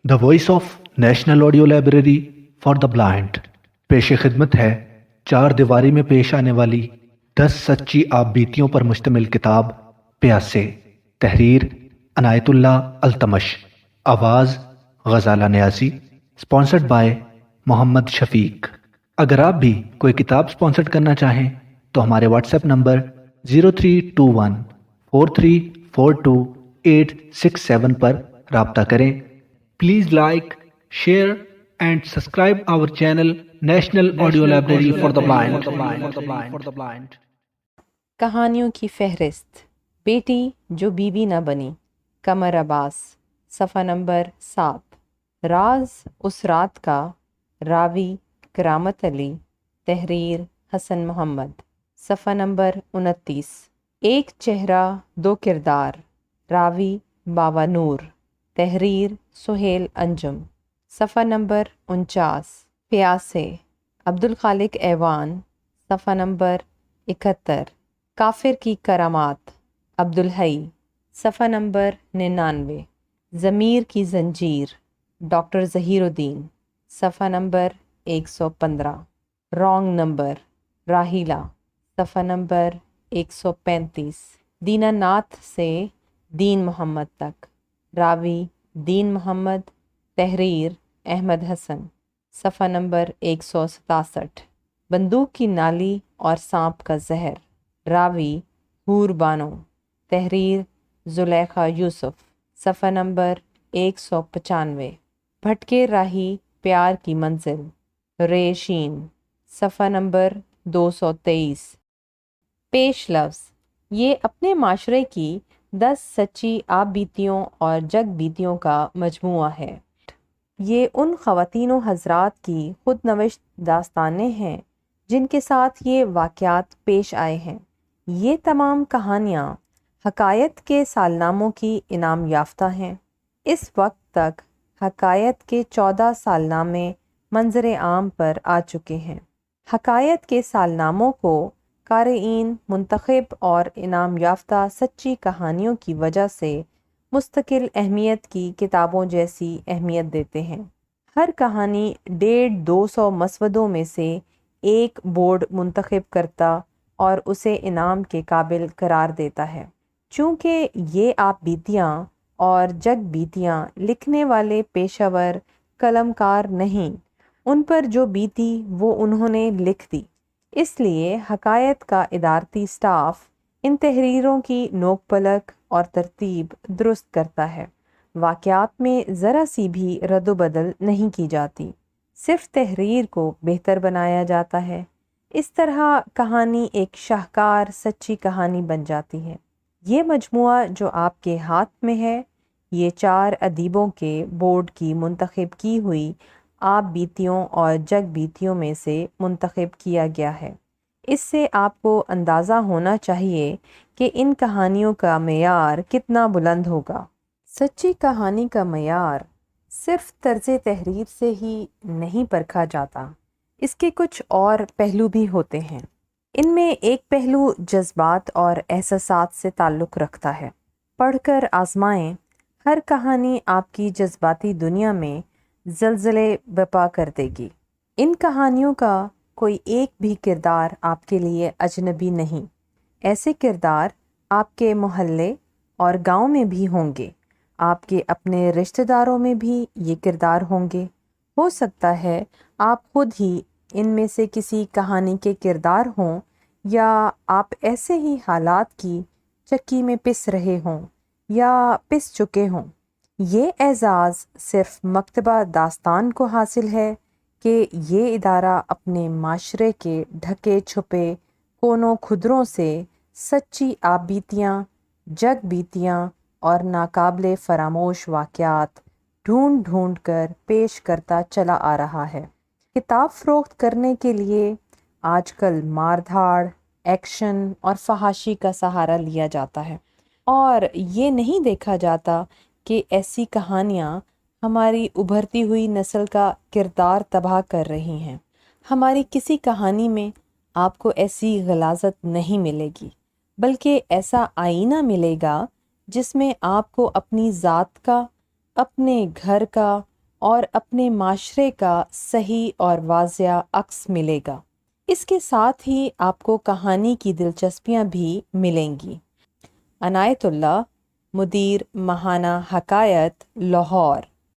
The voice of national audio library for the blind پیش خدمت ہے چار دیواری میں پیش آنے والی 10 سچی آپ بیتیوں پر مشتمل کتاب پیاسے، تحریر عنایت اللہ التمش، آواز غزالہ نیازی، سپانسرڈ بائے محمد شفیق۔ اگر آپ بھی کوئی کتاب سپانسرڈ کرنا چاہیں تو ہمارے واٹس ایپ نمبر 0321 4342 پر رابطہ کریں۔ Please like, share and subscribe our channel national audio library for the blind. کہانیوں کی فہرست، بیٹی جو بیوی نہ بنی، قمر عباس، صفحہ نمبر 7۔ راز اس رات کا، راوی کرامت علی، تحریر حسن محمد، صفحہ نمبر 29۔ ایک چہرہ دو کردار، راوی باوا نور، تحریر سہیل انجم، صفحہ نمبر 49۔ پیاسے، عبدالخالق ایوان، صفحہ نمبر 71۔ کافر کی کرامات، عبدالحی، صفحہ نمبر 99۔ ضمیر کی زنجیر، ڈاکٹر ظہیر الدین، صفحہ نمبر 115۔ رانگ نمبر، راحیلہ، صفحہ نمبر 135۔ دینہ ناتھ سے دین محمد تک، راوی دین محمد، تحریر احمد حسن، صفحہ نمبر 167۔ بندوق کی نالی اور سانپ کا زہر، راوی حور بانو، تحریر زلیخا یوسف، صفحہ نمبر 195۔ بھٹکے راہی پیار کی منزل، ریشین، صفحہ نمبر 223۔ پیش لفظ، یہ اپنے معاشرے کی 10 سچی آپ بیتیوں اور جگ بیتیوں کا مجموعہ ہے۔ یہ ان خواتین و حضرات کی خود نوشت داستانیں ہیں جن کے ساتھ یہ واقعات پیش آئے ہیں۔ یہ تمام کہانیاں حکایت کے سالناموں کی انعام یافتہ ہیں۔ اس وقت تک حکایت کے 14 سالنامے منظر عام پر آ چکے ہیں۔ حکایت کے سالناموں کو قارئین منتخب اور انعام یافتہ سچی کہانیوں کی وجہ سے مستقل اہمیت کی کتابوں جیسی اہمیت دیتے ہیں۔ ہر کہانی 150-200 مسودوں میں سے ایک بورڈ منتخب کرتا اور اسے انعام کے قابل قرار دیتا ہے۔ چونکہ یہ آپ بیتیاں اور جگ بیتیاں لکھنے والے پیشہ ور قلم کار نہیں، ان پر جو بیتی وہ انہوں نے لکھ دی، اس لیے حکایت کا ادارتی سٹاف ان تحریروں کی نوک پلک اور ترتیب درست کرتا ہے۔ واقعات میں ذرا سی بھی رد و بدل نہیں کی جاتی، صرف تحریر کو بہتر بنایا جاتا ہے۔ اس طرح کہانی ایک شاہکار سچی کہانی بن جاتی ہے۔ یہ مجموعہ جو آپ کے ہاتھ میں ہے، یہ 4 ادیبوں کے بورڈ کی منتخب کی ہوئی آپ بیتیوں اور جگ بیتیوں میں سے منتخب کیا گیا ہے۔ اس سے آپ کو اندازہ ہونا چاہیے کہ ان کہانیوں کا معیار کتنا بلند ہوگا۔ سچی کہانی کا معیار صرف طرز تحریر سے ہی نہیں پرکھا جاتا، اس کے کچھ اور پہلو بھی ہوتے ہیں۔ ان میں ایک پہلو جذبات اور احساسات سے تعلق رکھتا ہے۔ پڑھ کر آزمائیں، ہر کہانی آپ کی جذباتی دنیا میں زلزلے برپا کر دے گی۔ ان کہانیوں کا کوئی ایک بھی کردار آپ کے لیے اجنبی نہیں۔ ایسے کردار آپ کے محلے اور گاؤں میں بھی ہوں گے، آپ کے اپنے رشتہ داروں میں بھی یہ کردار ہوں گے۔ ہو سکتا ہے آپ خود ہی ان میں سے کسی کہانی کے کردار ہوں، یا آپ ایسے ہی حالات کی چکی میں پس رہے ہوں یا پس چکے ہوں۔ یہ اعزاز صرف مکتبہ داستان کو حاصل ہے کہ یہ ادارہ اپنے معاشرے کے ڈھکے چھپے کونوں کھدروں سے سچی آپ بیتیاں، جگ بیتیاں اور ناقابل فراموش واقعات ڈھونڈ ڈھونڈ کر پیش کرتا چلا آ رہا ہے۔ کتاب فروخت کرنے کے لیے آج کل مار دھاڑ، ایکشن اور فحاشی کا سہارا لیا جاتا ہے، اور یہ نہیں دیکھا جاتا کہ ایسی کہانیاں ہماری ابھرتی ہوئی نسل کا کردار تباہ کر رہی ہیں۔ ہماری کسی کہانی میں آپ کو ایسی غلاظت نہیں ملے گی، بلکہ ایسا آئینہ ملے گا جس میں آپ کو اپنی ذات کا، اپنے گھر کا اور اپنے معاشرے کا صحیح اور واضح عکس ملے گا۔ اس کے ساتھ ہی آپ کو کہانی کی دلچسپیاں بھی ملیں گی۔ عنایت اللہ، مدیر ماہانہ حکایت، لاہور۔